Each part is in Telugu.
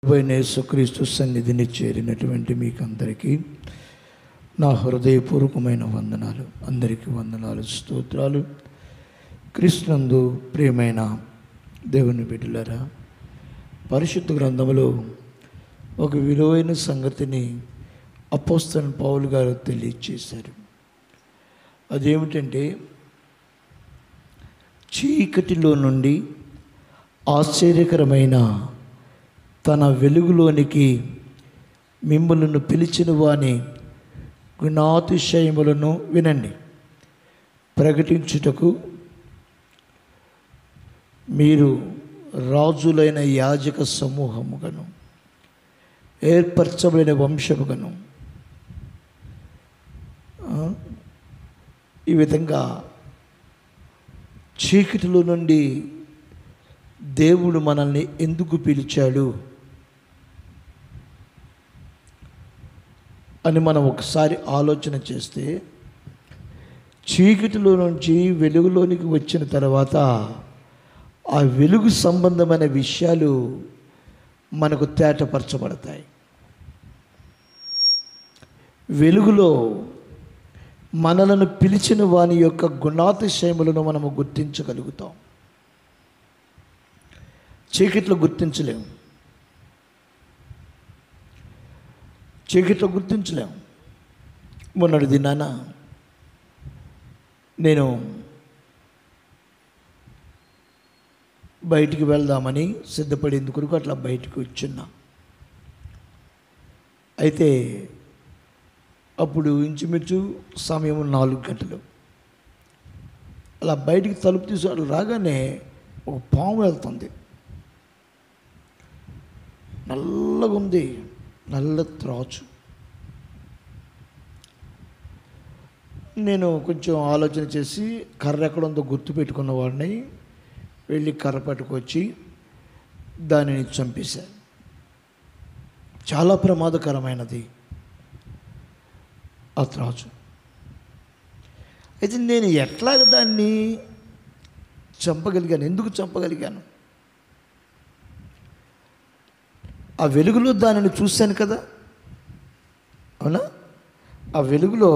యేసుక్రీస్తు సన్నిధిని చేరినటువంటి మీకందరికీ నా హృదయపూర్వకమైన వందనాలు. అందరికీ వందనాలు, స్తోత్రాలు. క్రీస్తునందు ప్రియమైన దేవుని బిడ్డలారా, పరిశుద్ధ గ్రంథంలో ఒక విలువైన సంగతిని అపోస్తలుడైన పౌలు గారు తెలియజేశారు. అదేమిటంటే, చీకటిలో నుండి ఆశ్చర్యకరమైన తన వెలుగులోనికి మిమ్మల్ని పిలిచిన వాని గుణాతిశయములను వినండి. ప్రకటించుటకు మీరు రాజులైన యాజక సమూహముగాను, ఏర్పరచబడిన వంశముగాను, ఈ విధంగా చీకటిలో నుండి దేవుడు మనల్ని ఎందుకు పిలిచాడు అని మనం ఒకసారి ఆలోచన చేస్తే, చీకటిలో నుంచి వెలుగులోనికి వచ్చిన తర్వాత ఆ వెలుగు సంబంధమైన విషయాలు మనకు తేటపరచబడతాయి. వెలుగులో మనలను పిలిచిన వాని యొక్క గుణాతిశయములను మనము గుర్తించగలుగుతాం. చీకట్లో గుర్తించలేము. మొన్నటి దినాన నేను బయటికి వెళ్దామని సిద్ధపడేందుకు అట్లా బయటికి వచ్చున్నా. అయితే అప్పుడు ఇంచుమించు సమయం 4 గంటలు. అలా బయటికి తలుపు తీసి అట్లా రాగానే ఒక పాము వెళ్తుంది. నల్లగా ఉంది, నల్ల త్రాచు. నేను కొంచెం ఆలోచన చేసి కర్ర ఎక్కడ ఉందో గుర్తు పెట్టుకున్న వాడిని వెళ్ళి కర్ర పట్టుకొచ్చి దానిని చంపేశాను. చాలా ప్రమాదకరమైనది ఆ త్రాచు. అయితే నేను ఎట్లాగ దాన్ని చంపగలిగాను? ఎందుకు చంపగలిగాను? ఆ వెలుగులో దానిని చూశాను కదా, అవునా? ఆ వెలుగులో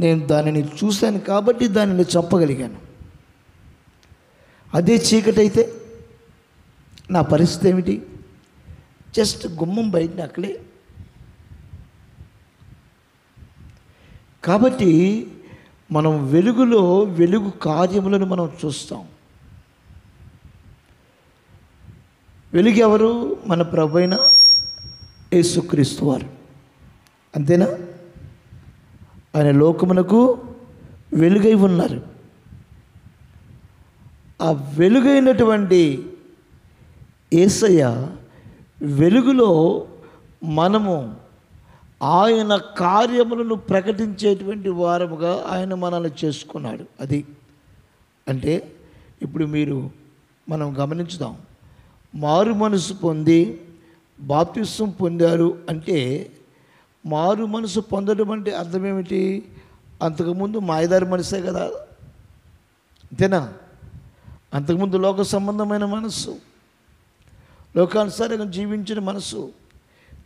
నేను దానిని చూశాను కాబట్టి దానిని చంపగలిగాను. అదే చీకటి అయితే నా పరిస్థితి ఏమిటి? జస్ట్ గుమ్మం బయటని అక్కడే. కాబట్టి మనం వెలుగులో వెలుగు కార్యములను మనం చూస్తాం. వెలుగు ఎవరు? మన ప్రభువైన యేసుక్రీస్తు వారు. అంతేనా? ఆయన లోకమునకు వెలుగై ఉన్నారు. ఆ వెలుగైనటువంటి యేసయ్య వెలుగులో మనము ఆయన కార్యములను ప్రకటించేటువంటి వారముగా ఆయన మనల్ని చేసుకున్నాడు. అది అంటే ఇప్పుడు మనం గమనించుదాం. మారు మనసు పొంది బాప్తిస్మం పొందారు అంటే, మారు మనసు పొందడం అంటే అర్థం ఏమిటి? అంతకుముందు మాయదారి మనసే కదా, అంతేనా? అంతకుముందు లోక సంబంధమైన మనసు, లోకానుసారంగా జీవించిన మనసు,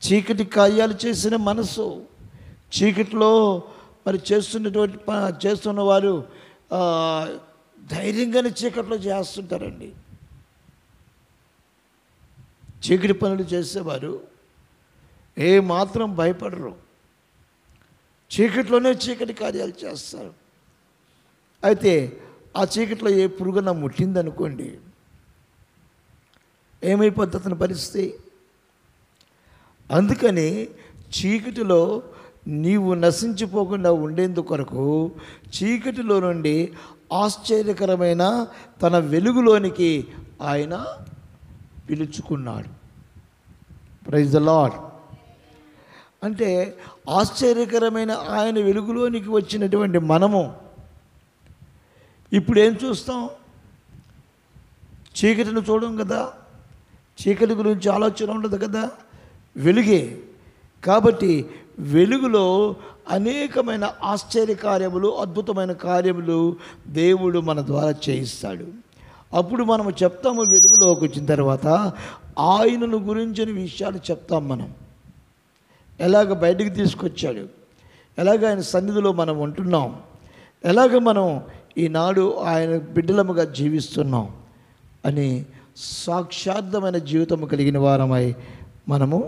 చీకటి కార్యాలు చేసిన మనసు, చీకటిలో మరి చేస్తున్న వారు ధైర్యంగానే చీకట్లో చేస్తుంటారండి. చీకటి పనులు చేసేవారు ఏ మాత్రం భయపడరు. చీకటిలోనే చీకటి కార్యాలు చేస్తారు. అయితే ఆ చీకటిలో ఏ పురుగున ముట్టిందనుకోండి, ఏమైపోద్ది అతని పరిస్థితి? అందుకని చీకటిలో నీవు నశించిపోకుండా ఉండేందుకు కొరకు చీకటిలో నుండి ఆశ్చర్యకరమైన తన వెలుగులోనికి ఆయన పిలుచుకున్నాడు. Praise the lord. అంటే ఆశ్చర్యకరమైన ఆయన వెలుగులోనికి వచ్చినటువంటి మనము ఇప్పుడు ఏం చూస్తాం? చీకటిని చూడం కదా, చీకటి గురించి ఆలోచన ఉండదు కదా, వెలుగే. కాబట్టి వెలుగులో అనేకమైన ఆశ్చర్య కార్యములు, అద్భుతమైన కార్యములు దేవుడు మన ద్వారా చేయిస్తాడు. అప్పుడు మనం చెప్తాము, వెలుగులోకి వచ్చిన తర్వాత ఆయనను గురించిన విషయాలు చెప్తాం. మనం ఎలాగ బయటికి తీసుకొచ్చాడు, ఎలాగ ఆయన సన్నిధిలో మనం ఉంటున్నాం, ఎలాగ మనం ఈనాడు ఆయన బిడ్డలముగా జీవిస్తున్నాం అని సాక్షార్థమైన జీవితం కలిగిన వారమై మనము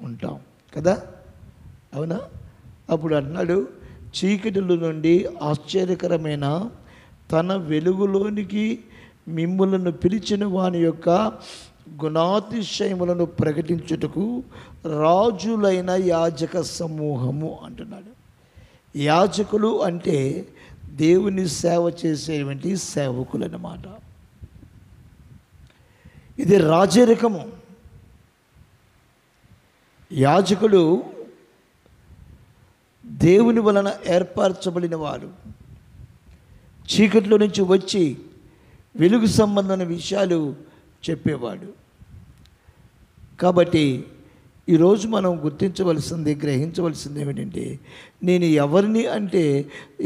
ఉంటాం కదా, అవునా? అప్పుడు అన్నాడు, చీకటిలో నుండి ఆశ్చర్యకరమైన తన వెలుగులోనికి మిమ్ములను పిలిచిన వాని యొక్క గుణాతిశయములను ప్రకటించుటకు రాజులైన యాజక సమూహము అంటున్నాడు. యాజకులు అంటే దేవుని సేవ చేసేటువంటి సేవకులు అన్నమాట. ఇది రాజరికము. యాజకులు దేవుని వలన ఏర్పరచబడిన వారు. చీకట్లో నుంచి వచ్చి వెలుగు సంబంధమైన విషయాలు చెప్పేవాడు. కాబట్టి ఈరోజు మనం గుర్తించవలసింది, గ్రహించవలసింది ఏమిటంటే, నేను ఎవరిని అంటే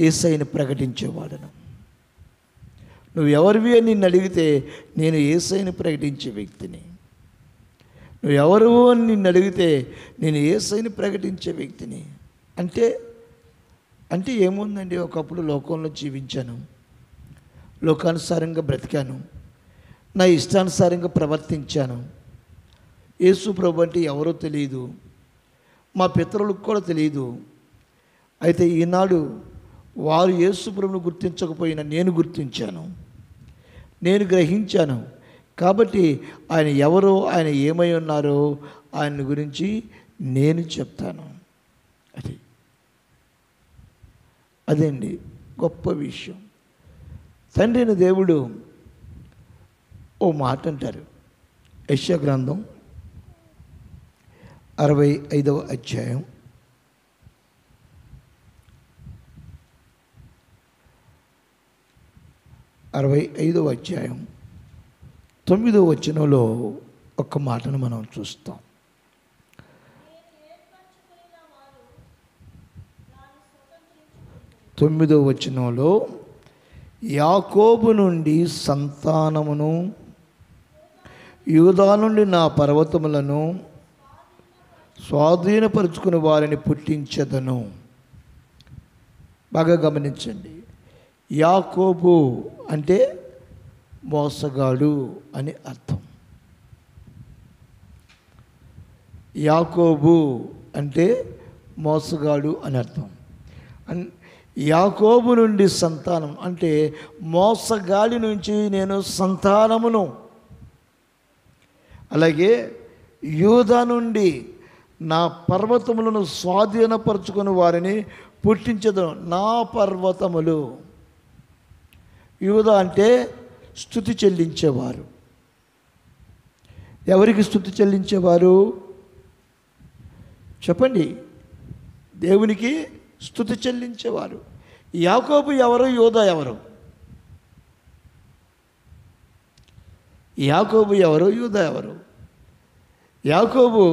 యేసయ్యను ప్రకటించేవాడను. నువ్వు ఎవరివి అని నిన్ను అడిగితే నేను యేసయ్యను ప్రకటించే వ్యక్తిని. నువ్వు ఎవరు అని నిన్ను అడిగితే నేను యేసయ్యను ప్రకటించే వ్యక్తిని. అంటే ఏముందండి, ఒకప్పుడు లోకంలో జీవించాను, లోకానుసారంగా బ్రతికాను, నా ఇష్టానుసారంగా ప్రవర్తించాను. యేసు ప్రభు అంటే ఎవరో తెలియదు, మా పితరులకు కూడా తెలియదు. అయితే ఈనాడు వారు యేసు ప్రభువును గుర్తించకపోయినా నేను గుర్తించాను, నేను గ్రహించాను. కాబట్టి ఆయన ఎవరో, ఆయన ఏమై ఉన్నారో ఆయన గురించి నేను చెప్తాను. అదండి గొప్ప విషయం. తండ్రి అయిన దేవుడు ఓ మాట అంటారు. యెషయా గ్రంథం 65వ అధ్యాయం 9వ వచనంలో ఒక మాటను మనం చూస్తాం. తొమ్మిదవ వచనంలో, యాకోబు నుండి సంతానమును, యూదా నుండి నా పర్వతములను స్వాధీనపరుచుకుని వారిని పుట్టించదను. బాగా గమనించండి, యాకోబు అంటే మోసగాడు అని అర్థం. యాకోబు అంటే మోసగాడు అని అర్థం. యాకోబు నుండి సంతానం అంటే మోసగాడి నుంచి నేను సంతానమును, అలాగే యూదా నుండి నా పర్వతములను స్వాధీనపరుచుకుని వారిని పుట్టించదను. నా పర్వతములు, యూదా అంటే స్తుతి చెల్లించేవారు. ఎవరికి స్తుతి చెల్లించేవారు చెప్పండి? దేవునికి స్తుతి చెల్లించేవారు. యాకోబు ఎవరు, యూదా ఎవరు? యాకోబు ఎవరు, యూదా ఎవరు? యాకోబు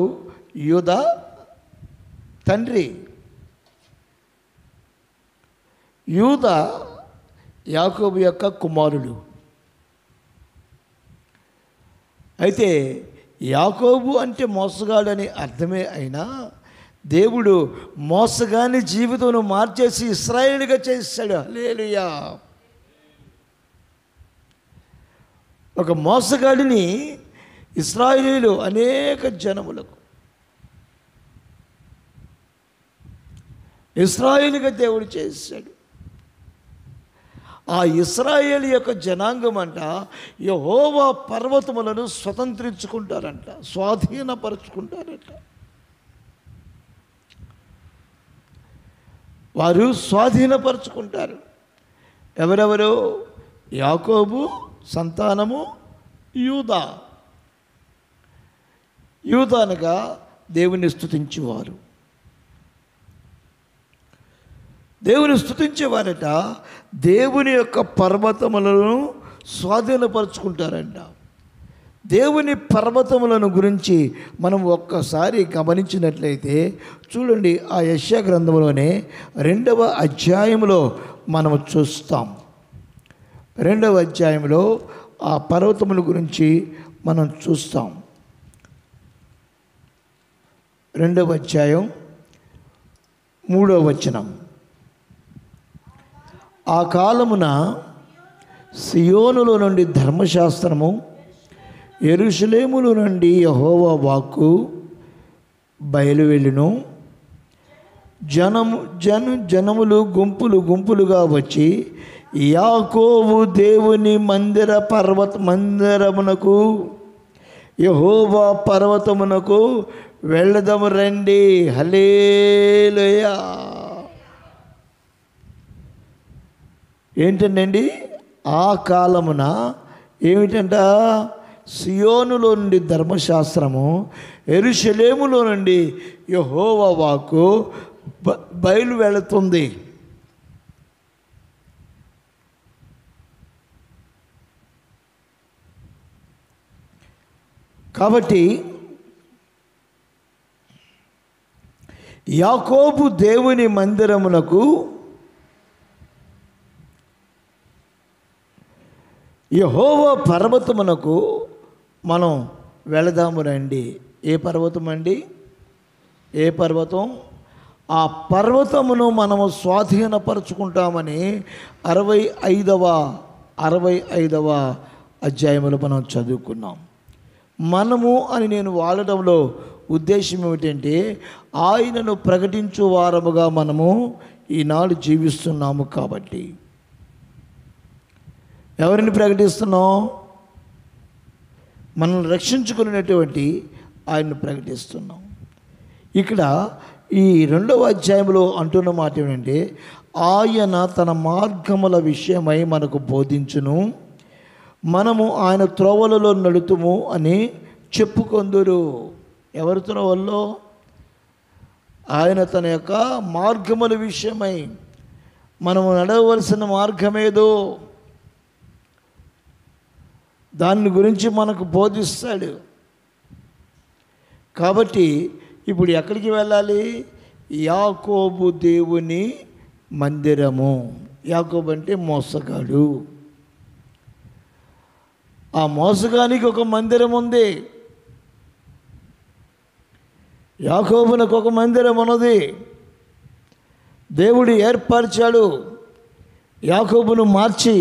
యూదా తండ్రి, యూదా యాకోబు యొక్క కుమారుడు. అయితే యాకోబు అంటే మోసగాడని అర్థమే అయినా దేవుడు మోసగాని జీవితం మార్చేసి ఇశ్రాయేలుగా చేశాడు. హల్లెలూయా. ఒక మోసగాడిని ఇశ్రాయేలు అనేక జనములకు ఇశ్రాయేలుగా దేవుడు చేశాడు. ఆ ఇశ్రాయేలు యొక్క జనాంగం అంట యెహోవా పర్వతములను స్వతంత్రించుకుంటారంట, స్వాధీనపరుచుకుంటారంట. వారు స్వాధీనపరుచుకుంటారు. ఎవరెవరు? యాకోబు సంతానము యూదా. యూదా అనగా దేవుని స్తుతించేవారు. దేవుని స్తుతించేవారట దేవుని యొక్క పర్వతములను స్వాధీనపరుచుకుంటారంట. దేవుని పర్వతములను గురించి మనం ఒక్కసారి గమనించినట్లయితే చూడండి, ఆ యెషయా గ్రంథంలోనే 2వ అధ్యాయంలో మనము చూస్తాం. 2వ అధ్యాయంలో ఆ పర్వతముల గురించి మనం చూస్తాం. 2వ అధ్యాయం 3వ వచనం. ఆ కాలమున సియోనులో నుండి ధర్మశాస్త్రము, యెరూషలేములో నుండి యెహోవా వాక్కు బయలువెళ్ళును. జనములు గుంపులుగా వచ్చి యాకోబు దేవుని మందిరమునకు, యెహోవా పర్వతమునకు వెళ్ళదము రండి. హల్లెలూయా. ఏంటండి? ఆ కాలమున ఏమిటంట? సియోనులో నుండి ధర్మశాస్త్రము, యెరూషలేములో నుండి యెహోవా వాక్కు బయలు వెళుతుంది. కాబట్టి యాకోబు దేవుని మందిరమునకు, యెహోవా పర్వతమునకు మనం వెళదాము రండి. ఏ పర్వతం అండి? ఏ పర్వతం? ఆ పర్వతమును మనము స్వాధీనపరుచుకుంటామని 65వ అధ్యాయములో మనం చదువుకున్నాం. మనము అని నేను వాడటంలో ఉద్దేశం ఏమిటంటే, ఆయనను ప్రకటించు వారముగా మనము ఈనాడు జీవిస్తున్నాము. కాబట్టి ఎవరిని ప్రకటిస్తున్నాం? మనల్ని రక్షించుకునేటువంటి ఆయన్ని ప్రకటిస్తున్నాం. ఇక్కడ ఈ 2వ అధ్యాయంలో అంటున్న మాట ఏమిటంటే, ఆయన తన మార్గముల విషయమై మనకు బోధించును, మనము ఆయన త్రోవలలో నడుతుము అని చెప్పుకొందురు. ఎవరి త్రోవల్లో? ఆయన తన యొక్క మార్గముల విషయమై, మనము నడవలసిన మార్గమేదో దాని గురించి మనకు బోధిస్తాడు. కాబట్టి ఇప్పుడు ఎక్కడికి వెళ్ళాలి? యాకోబు దేవుని మందిరము. యాకోబు అంటే మోసగాడు. ఆ మోసగానికి ఒక మందిరం ఉంది. యాకోబునకు ఒక మందిరం ఉన్నది. దేవుడు ఏర్పరిచాడు. యాకోబును మార్చి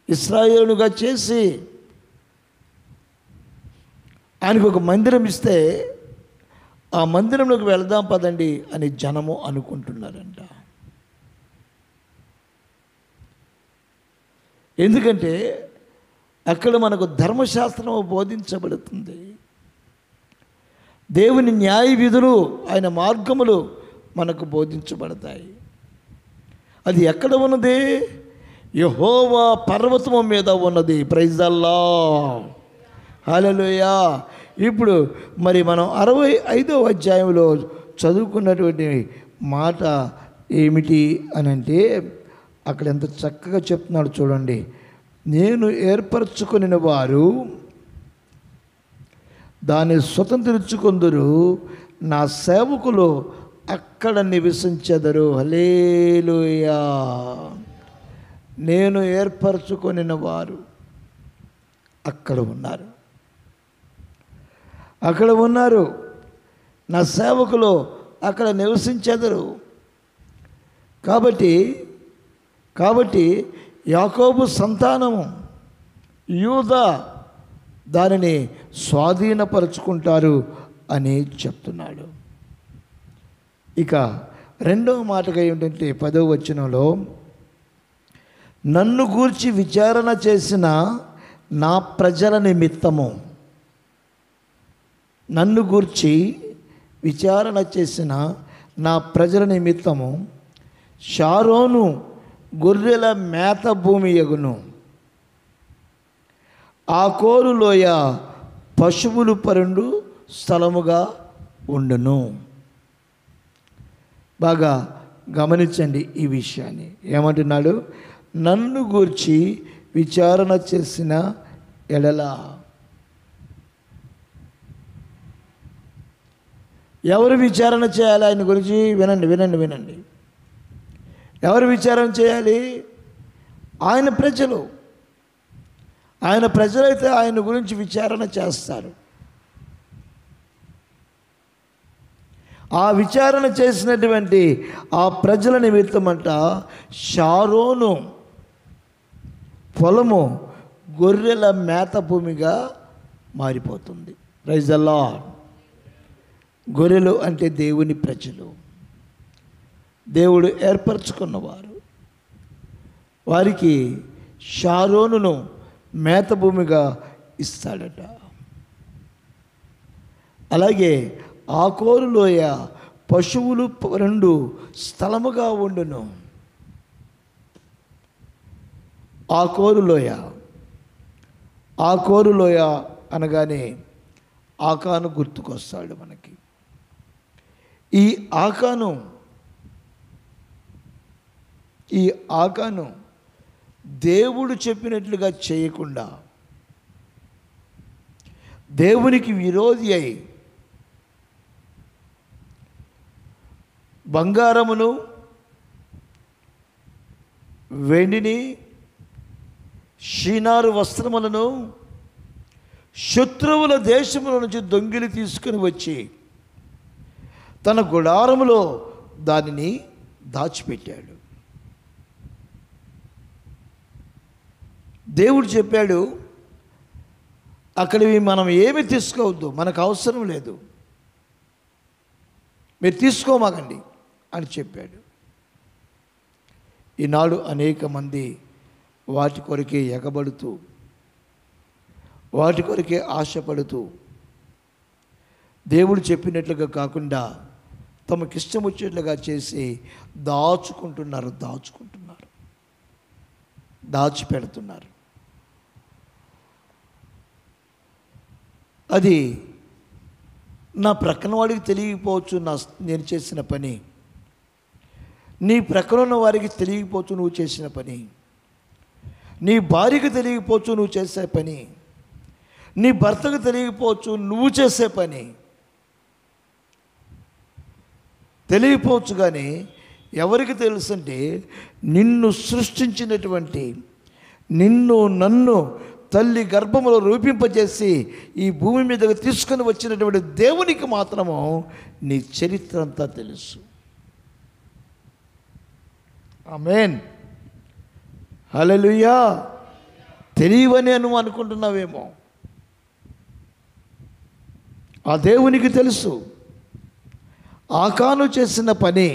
ఇశ్రాయేలుగా చేసి ఆయనకు ఒక మందిరం ఇస్తే, ఆ మందిరంలోకి వెళదాం పదండి అని జనము అనుకుంటున్నారంట. ఎందుకంటే అక్కడ మనకు ధర్మశాస్త్రము బోధించబడుతుంది. దేవుని న్యాయ విధులు, ఆయన మార్గములు మనకు బోధించబడతాయి. అది ఎక్కడ ఉన్నది? యెహోవా పర్వతము మీద ఉన్నది. Praise the Lord. హల్లెలూయా. ఇప్పుడు మరి మనం 65వ అధ్యాయంలో చదువుకున్నటువంటి మాట ఏమిటి అని అంటే, అక్కడ ఎంత చక్కగా చెప్తున్నాడు చూడండి. నేను ఏర్పరచుకుని వారు దాన్ని స్వతంత్రించుకొందురు, నా సేవకులు అక్కడ నివసించెదరు. హల్లెలూయా. నేను ఏర్పరచుకొనిన వారు అక్కడ ఉన్నారు. అక్కడ ఉన్నారు. నా సేవకులు అక్కడ నివసించెదరు. కాబట్టి యాకోబు సంతానము, యూదా దానిని స్వాధీనపరుచుకుంటారు అని చెప్తున్నాడు. ఇక 2వ మాటగా ఏమిటంటే 10వ వచనంలో, నన్ను గూర్చి విచారణ చేసిన నా ప్రజల నిమిత్తము, నన్ను గూర్చి విచారణ చేసిన నా ప్రజల నిమిత్తము షారోను గొర్రెల మేత భూమి యగును, ఆ కోరులోయ పశువులు పరుండు స్థలముగా ఉండును. బాగా గమనించండి ఈ విషయాన్ని. ఏమంటున్నాడు? నన్ను గూర్చి విచారణ చేసిన ఎడల. ఎవరు విచారణ చేయాలి ఆయన గురించి? వినండి. ఎవరు విచారణ చేయాలి? ఆయన ప్రజలు. ఆయన ప్రజలైతే ఆయన గురించి విచారణ చేస్తారు. ఆ విచారణ చేసినటువంటి ఆ ప్రజల నిమిత్తమంట షారోను పొలము గొర్రెల మేత భూమిగా మారిపోతుంది. Praise the lord. గొర్రెలు అంటే దేవుని ప్రజలు, దేవుడు ఏర్పరచుకున్నవారు. వారికి షారోనును మేత భూమిగా ఇస్తాడట. అలాగే ఆకోరు లోయ పశువులు 2 స్థలముగా ఉండును. ఆకోరు లోయ అనగానే ఆకాను గుర్తుకొస్తాడు మనకి. ఈ ఆకాను దేవుడు చెప్పినట్లుగా చేయకుండా దేవునికి విరోధి అయి బంగారమును వెండిని షీనారు వస్త్రములను శత్రువుల దేశముల నుంచి దొంగిలి తీసుకుని వచ్చి తన గుడారములో దానిని దాచిపెట్టాడు. దేవుడు చెప్పాడు, అక్కడివి మనం ఏమి తీసుకోవద్దు, మనకు అవసరం లేదు, మీరు తీసుకోమాకండి అని చెప్పాడు. ఈనాడు అనేక మంది వాటి కొరకే ఎగబడుతూ, వాటి కొరకే ఆశపడుతూ దేవుడు చెప్పినట్లుగా కాకుండా తమకిష్టం వచ్చేట్లుగా చేసి దాచిపెడుతున్నారు. అది నా ప్రక్కన వాడికి తెలియకపోవచ్చు నేను చేసిన పని, నీ ప్రక్కన ఉన్న వారికి తెలియకపోవచ్చు నువ్వు చేసిన పని, నీ భార్యకు తెలియకపోవచ్చు నువ్వు చేసే పని, నీ భర్తకు తెలియకపోవచ్చు నువ్వు చేసే పని, తెలియకపోవచ్చు. కానీ ఎవరికి తెలుసంటే నిన్ను సృష్టించినటువంటి, నిన్ను నన్ను తల్లి గర్భములో రూపింపజేసి ఈ భూమి మీదకి తీసుకొని వచ్చినటువంటి దేవునికి మాత్రము నీ చరిత్ర అంతా తెలుసు. ఆమేన్, హల్లెలూయా. తెలియవని నువ్వు అనుకుంటున్నావేమో, ఆ దేవునికి తెలుసు. ఆకాను చేసిన పని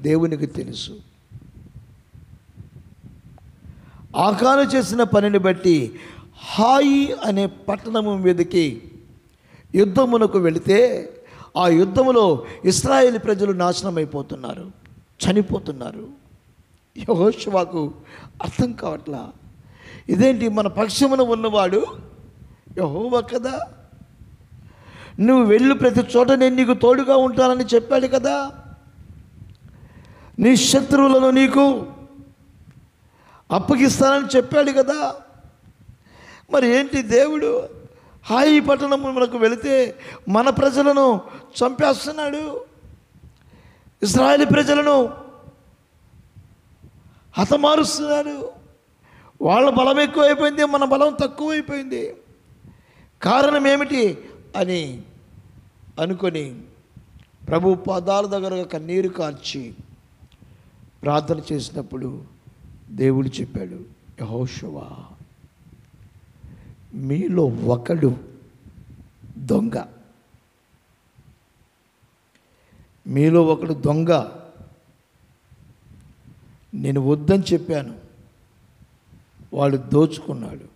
దేవునికి తెలుసు. ఆకాను చేసిన పనిని బట్టి హాయి అనే పట్టణము మీదకి యుద్ధమునకు వెళితే ఆ యుద్ధములో ఇశ్రాయేలు ప్రజలు నాశనమైపోతున్నారు, చనిపోతున్నారు. యెహోషువకు అర్థం కావట్లా, ఇదేంటి మన పక్షమున ఉన్నవాడు యెహోవా కదా, నువ్వు వెళ్ళు ప్రతి చోట నేను నీకు తోడుగా ఉంటానని చెప్పాడు కదా, నీ శత్రువులను నీకు అప్పగిస్తానని చెప్పాడు కదా, మరి ఏంటి దేవుడు హాయి పట్టణం మనకు వెళితే మన ప్రజలను చంపేస్తున్నాడు, ఇశ్రాయేలు ప్రజలను హతమారుస్తున్నాడు. వాళ్ళ బలం ఎక్కువైపోయింది, మన బలం తక్కువైపోయింది, కారణం ఏమిటి అని అనుకొని ప్రభు పాదాల దగ్గర కన్నీరు కార్చి ప్రార్థన చేసినప్పుడు దేవుడు చెప్పాడు, యెహోషువా మీలో ఒకడు దొంగ, మీలో ఒకడు దొంగ, నేను వద్దని చెప్పాను, వాడు దోచుకున్నాడు.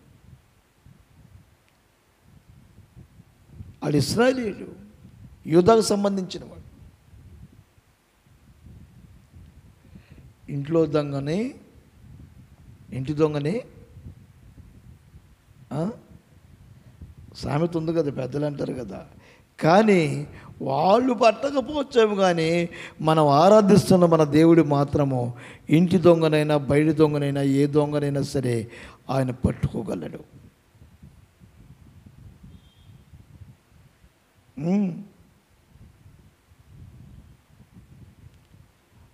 వాడు ఇశ్రాయేలీయుడు, యూదాకు సంబంధించిన వాడు. ఇంట్లో దొంగని, ఇంటి దొంగని సామెత ఉంది కదా, పెద్దలు అంటారు కదా. కానీ వాళ్ళు పట్టకపోవచ్చేమో, కానీ మనం ఆరాధిస్తున్న మన దేవుడు మాత్రము ఇంటి దొంగనైనా బయట దొంగనైనా ఏ దొంగనైనా సరే ఆయన పట్టుకోగలడు.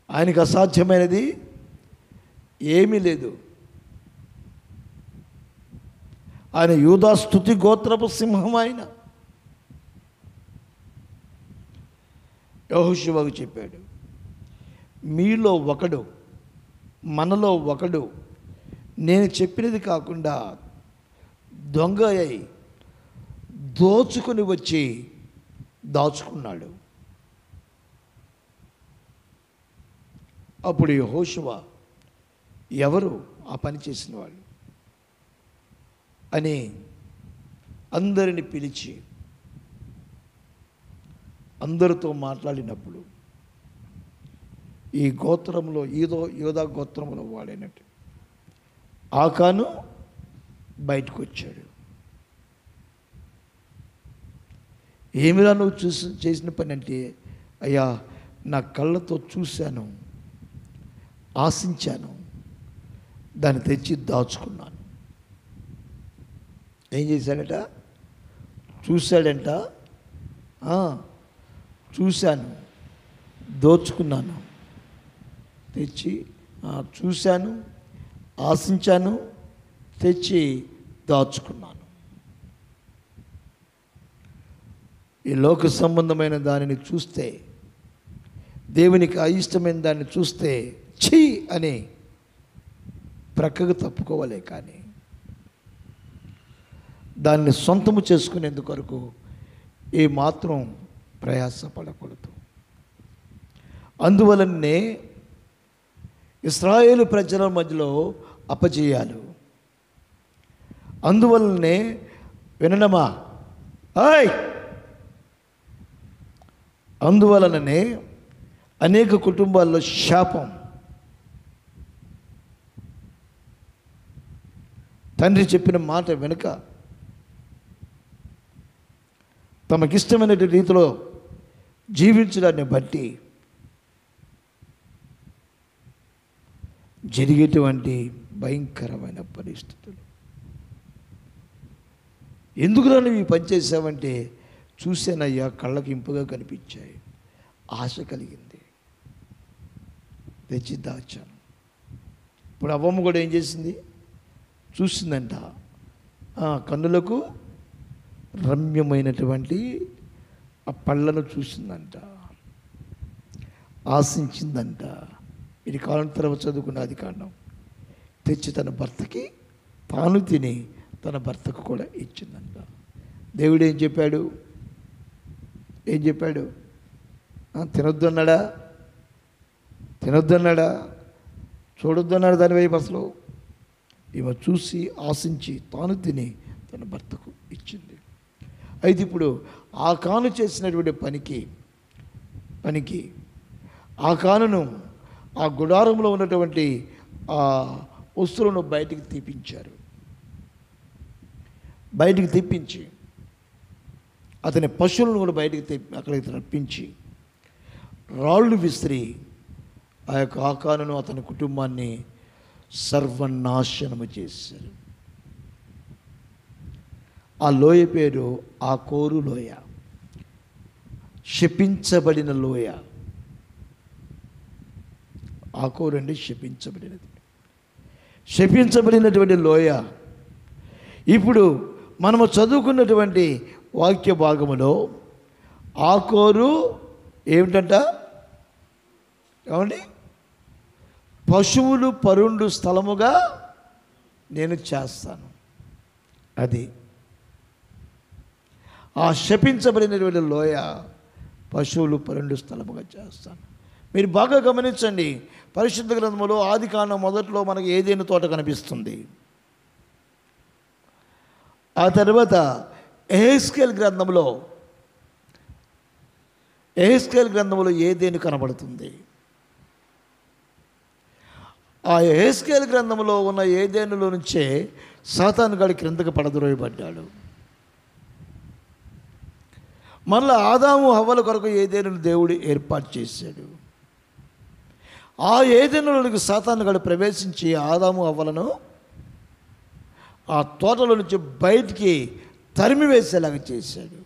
ఆయనకు అసాధ్యమైనది ఏమీ లేదు. ఆయన యూదా స్తుతి గోత్రపు సింహం. ఆయన యెహోషువకు చెప్పాడు, మీలో ఒకడు, మనలో ఒకడు నేను చెప్పినది కాకుండా దొంగ అయి దోచుకొని వచ్చి దాచుకున్నాడు. అప్పుడు యెహోషువ, ఎవరు ఆ పని చేసిన వాళ్ళు అని అందరిని పిలిచి అందరితో మాట్లాడినప్పుడు ఈ గోత్రంలో యూదా గోత్రంలో వాడైనట్టు ఆకాను బయటకు వచ్చాడు. ఏమిరా నువ్వు చేసిన పని అంటే, అయ్యా నా కళ్ళతో చూశాను, ఆశించాను, దాన్ని తెచ్చి దాచుకున్నాను. ఏం చేశాడట? చూశాడంట, చూశాను, దోచుకున్నాను, తెచ్చి చూశాను, ఆశించాను, తెచ్చి దాచుకున్నాను. ఈ లోక సంబంధమైన దానిని చూస్తే, దేవునికి అయిష్టమైన దాన్ని చూస్తే ఛీ అని ప్రక్కకు తప్పుకోవాలే, కానీ దాన్ని సొంతము చేసుకునేందుకొరకు ఏమాత్రం ప్రయాసపడకూడదు. అందువలనే ఇశ్రాయేలు ప్రజల మధ్యలో అపజయాలు, అందువలనే వినడమా, అందువలననే అనేక కుటుంబాల్లో శాపం. తండ్రి చెప్పిన మాట వెనుక తమకిష్టమైన రీతిలో జీవించడాన్ని బట్టి జరిగేటువంటి భయంకరమైన పరిస్థితులు. ఎందుకురా నువ్వు ఈ పని చేసావంటే, చూసానయ్యా, కళ్ళకి ఇంపుగా కనిపించాయి, ఆశ కలిగింది, తెచ్చి దాచాను. ఇప్పుడు అవ్వమ్మ కూడా ఏం చేసింది? చూసిందంట, కన్నులకు రమ్యమైనటువంటి ఆ పళ్ళను చూసిందంట, ఆశించిందంట. ఇది కాలం తర్వాత చదువుకున్న అది కారణం. తెచ్చి తన భర్తకి తాను తిని తన భర్తకు కూడా ఇచ్చిందంట. దేవుడు ఏం చెప్పాడు? తినొద్దు అన్నాడా? చూడొద్దు అన్నాడు దాని వైపు? అసలు ఈమె చూసి ఆశించి తాను తిని తన భర్తకు ఇచ్చింది. అయితే ఇప్పుడు ఆ కాను చేసినటువంటి పనికి ఆ కానును, ఆ గుడారంలో ఉన్నటువంటి ఆ వస్తువులను బయటికి తెప్పించి అతని పశువులను కూడా బయటికి అక్కడికి రప్పించి రాళ్ళు విసిరి ఆ యొక్క ఆకానును, అతని కుటుంబాన్ని సర్వనాశనము చేశారు. ఆ లోయ పేరు ఆకోరు లోయ, శపించబడిన లోయ. ఆకోరు అంటే శపించబడినటువంటి లోయ. ఇప్పుడు మనము చదువుకున్నటువంటి వాక్య భాగములో ఆకోరు ఏమిటంట? ఏమండి? పశువులు పరుండు స్థలముగా నేను చేస్తాను. అది ఆ శపించబడినటువంటి లోయ పశువులు పరుండు స్థలముగా చేస్తాను. మీరు బాగా గమనించండి, పరిశుద్ధ గ్రంథంలో ఆదికాండం మొదట్లో మనకు ఏదైనా తోట కనిపిస్తుంది. ఆ తర్వాత యెహెజ్కేలు గ్రంథంలో ఏదేను కనబడుతుంది. ఆ యెహెజ్కేలు గ్రంథంలో ఉన్న ఏదేనులో నుంచే సాతాను గాడి క్రిందకు పడద్రోయబడ్డాడు. మళ్ళీ ఆదాము హవ్వల కొరకు ఏదేను దేవుడు ఏర్పాటు చేశాడు. ఆ ఏదేనులోనికి సాతాను గాడు ప్రవేశించి ఆదాము హవ్వలను ఆ తోటలో నుంచి బయటికి తరిమివేసేలాగా చేశాడు.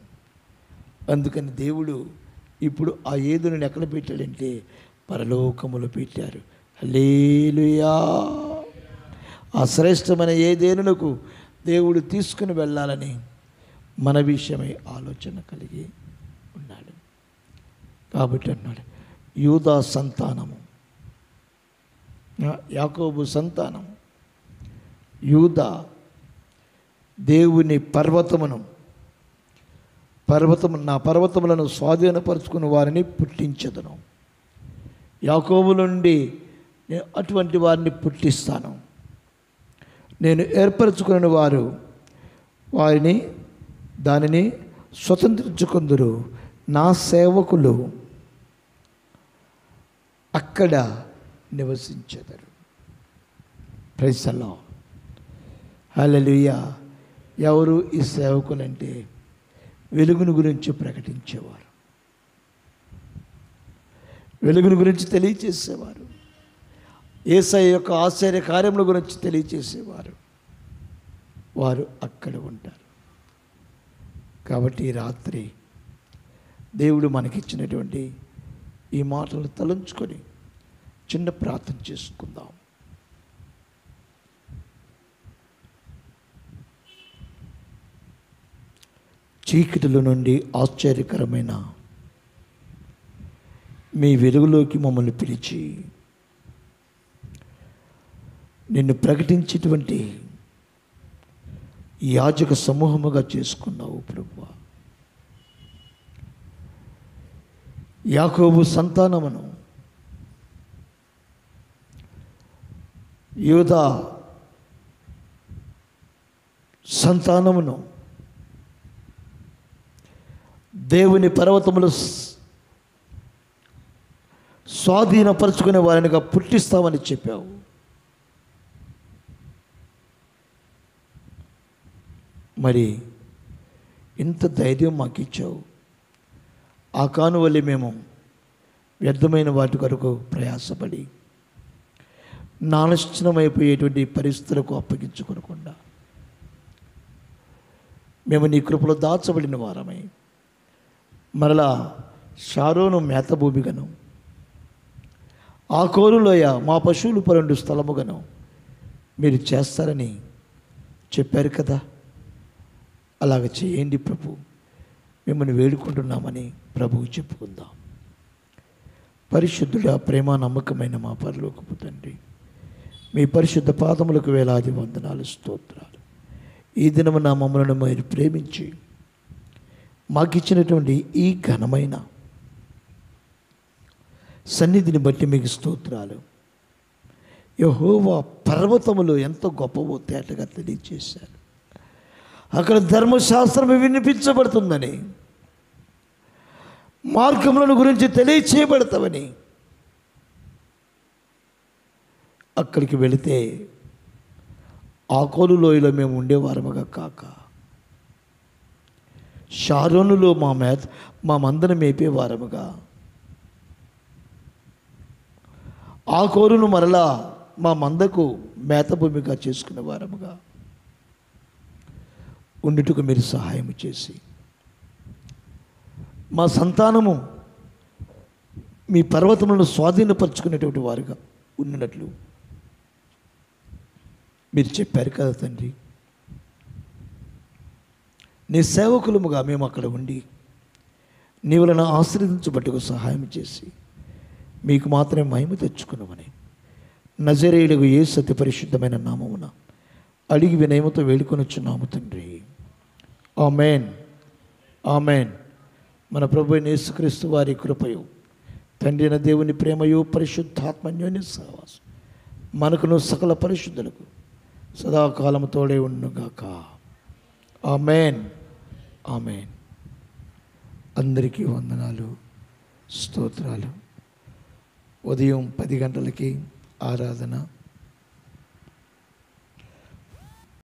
అందుకని దేవుడు ఇప్పుడు ఆ ఏదెనుని ఎక్కడ పెట్టాడంటే పరలోకములో పెట్టారు. హల్లెలూయా. ఆ శ్రేష్టమైన ఏదేనునకు దేవుడు తీసుకుని వెళ్ళాలని మన విషయమై ఆలోచన కలిగి ఉన్నాడు. కాబట్టి అన్నాడు, యూదా సంతానము, యాకోబు సంతానము, యూదా దేవుని నా పర్వతములను స్వాధీనపరుచుకుని వారిని పుట్టించదను. యాకోబు నుండి అటువంటి వారిని పుట్టిస్తాను. నేను ఏర్పరచుకుని దానిని స్వతంత్రించుకుందురు. నా సేవకులు అక్కడ నివసించెదరు. Praise the Lord. హల్లెలూయా. ఎవరు ఈ సేవకులంటే వెలుగును గురించి ప్రకటించేవారు, వెలుగును గురించి తెలియచేసేవారు, యేసయ్య యొక్క ఆశ్చర్య కార్యముల గురించి తెలియచేసేవారు. వారు అక్కడ ఉంటారు. కాబట్టి ఈ రాత్రి దేవుడు మనకిచ్చినటువంటి ఈ మాటలు తలంచుకొని చిన్న ప్రార్థన చేసుకుందాం. చీకటిలో నుండి ఆశ్చర్యకరమైన మీ వెలుగులోకి మమ్మల్ని పిలిచి నిన్ను ప్రకటించేటువంటి యాజక సమూహముగా చేసుకున్నావు ప్రభువా. యాకోబు సంతానమును, యూదా సంతానమును దేవుని పర్వతములు స్వాధీనపరుచుకునే వారినిగా పుట్టిస్తామని చెప్పావు. మరి ఇంత ధైర్యం మాకు ఇచ్చావు. ఆ కాను వల్ల మేము వ్యర్థమైన వాటి కొరకు ప్రయాసపడి నాశనమైపోయేటువంటి పరిస్థితులకు అప్పగించుకోకుండా మేము నీ కృపలో దాచబడిన వారమై మరలా షారోను మేతభూమిగను, ఆ కోరులోయ మా పశువులు పరుండు స్థలముగను మీరు చేస్తారని చెప్పారు కదా. అలాగ చేయండి ప్రభు, మిమ్మల్ని వేడుకుంటున్నామని ప్రభువు చెప్పుకుందాం. పరిశుద్ధుడా, ప్రేమ నమ్మకమైన మా పరలోకపు తండ్రి, మీ పరిశుద్ధ పాదములకు వేలాది వందనాలు, స్తోత్రాలు. ఈ దినము నా మమ్మలను మీరు ప్రేమించి మాకిచ్చినటువంటి ఈ ఘనమైన సన్నిధిని బట్టి మీకు స్తోత్రాలు. యెహోవా పర్వతములు ఎంతో గొప్పవో తేటగా తెలియచేశారు. అక్కడ ధర్మశాస్త్రం వినిపించబడుతుందని, మార్గములను గురించి తెలియచేయబడతామని. అక్కడికి వెళితే ఆకోలు లోయలో మేము ఉండేవారముగా కాక షారోనులో మా మందను మేపేవారముగా, ఆ కోరును మరలా మా మందకు మేతభూమిగా చేసుకునే వారముగా ఉండుటకు మీరు సహాయం చేసి మా సంతానము మీ పర్వతములను స్వాధీనపరుచుకునేటువంటి వారుగా ఉన్నట్లు మీరు చెప్పారు కదా తండ్రి. నీ సేవకులముగా మేము అక్కడ ఉండి నీ వలన ఆశీర్వదించబట్టుకు సహాయం చేసి మీకు మాత్రమే మహిమ తెచ్చుకున్నామని నజరేయులకు యేసు అతి పరిశుద్ధమైన నామమున అడిగి వినయముతో వేడుకొనొచ్చున్నాము తండ్రి. ఆమేన్, ఆమేన్. మన ప్రభు యేసుక్రీస్తు వారి కృపయు, తండ్రి అయిన దేవుని ప్రేమయు, పరిశుద్ధాత్మన్యోన్య సహవాసం మనకును సకల పరిశుద్ధులకు సదాకాలము తోడే ఉండుగాక. ఆమేన్, ఆమేన్. అందరికీ వందనాలు, స్తోత్రాలు. ఉదయం 10 గంటలకి ఆరాధన.